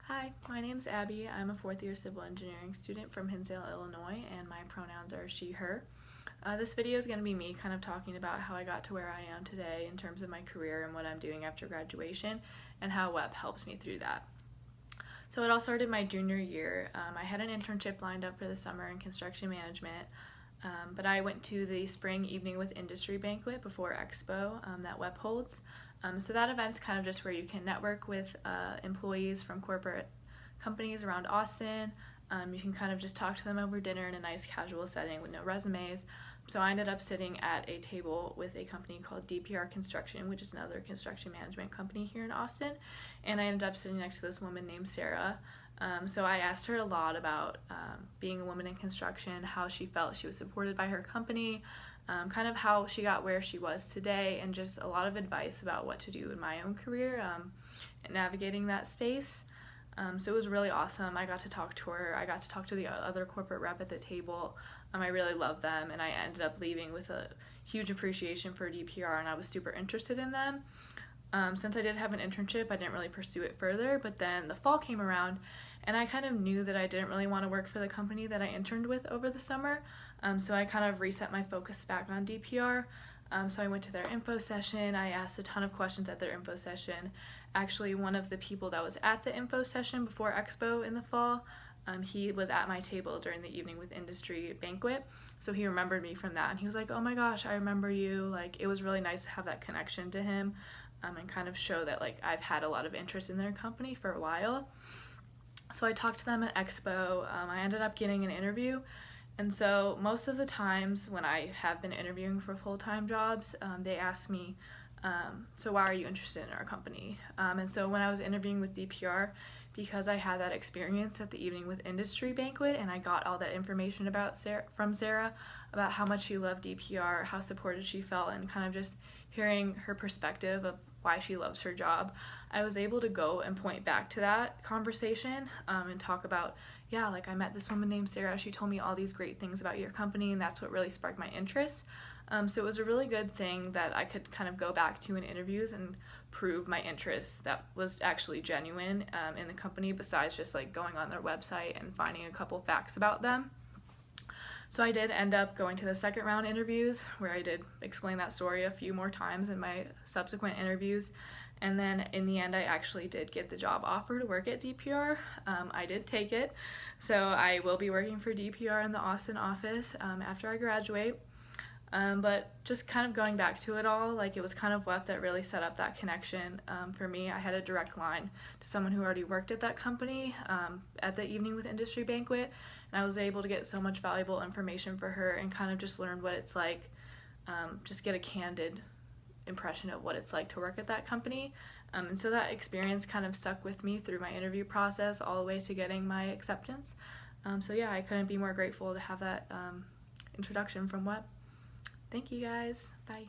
Hi, my name's Abby. I'm a fourth year civil engineering student from Hinsdale, Illinois, and my pronouns are she, her. This video is going to be me kind of talking about how I got to where I am today in terms of my career and what I'm doing after graduation and how WEP helps me through that. So it all started my junior year. I had an internship lined up for the summer in construction management, but I went to the spring evening with industry banquet before Expo that WEP holds. So that event's kind of just where you can network with employees from corporate companies around Austin. You can kind of just talk to them over dinner in a nice casual setting with no resumes. So I ended up sitting at a table with a company called DPR Construction, which is another construction management company here in Austin. And I ended up sitting next to this woman named Sarah. So I asked her a lot about being a woman in construction, how she felt she was supported by her company, kind of how she got where she was today, and just a lot of advice about what to do in my own career and navigating that space. So it was really awesome. I got to talk to her. I got to talk to the other corporate rep at the table. I really loved them, and I ended up leaving with a huge appreciation for DPR, and I was super interested in them. Since I did have an internship, I didn't really pursue it further, but then the fall came around, and I kind of knew that I didn't really want to work for the company that I interned with over the summer, so I kind of reset my focus back on DPR. So I went to their info session. I asked a ton of questions at their info session. Actually, one of the people that was at the info session before Expo in the fall, he was at my table during the evening with industry banquet, so he remembered me from that, and he was like, "Oh my gosh, I remember you." Like, it was really nice to have that connection to him, and kind of show that like I've had a lot of interest in their company for a while. So I talked to them at Expo. I ended up getting an interview, and so most of the times when I have been interviewing for full-time jobs, they ask me, so why are you interested in our company? And so when I was interviewing with DPR, because I had that experience at the evening with industry banquet, and I got all that information about from Sarah about how much she loved DPR, how supported she felt, and kind of just hearing her perspective of why she loves her job, I was able to go and point back to that conversation and talk about, yeah, like I met this woman named Sarah, she told me all these great things about your company, and that's what really sparked my interest. So it was a really good thing that I could kind of go back to in interviews and prove my interest that was actually genuine in the company, besides just like going on their website and finding a couple facts about them. So I did end up going to the second round interviews, where I did explain that story a few more times in my subsequent interviews. And then in the end, I actually did get the job offer to work at DPR. I did take it. So I will be working for DPR in the Austin office after I graduate. But just kind of going back to it all, like it was kind of WEP that really set up that connection for me. I had a direct line to someone who already worked at that company at the evening with industry banquet, and I was able to get so much valuable information for her and kind of just learn what it's like, just get a candid impression of what it's like to work at that company. And so that experience kind of stuck with me through my interview process all the way to getting my acceptance. So yeah, I couldn't be more grateful to have that introduction from WEP. Thank you guys. Bye.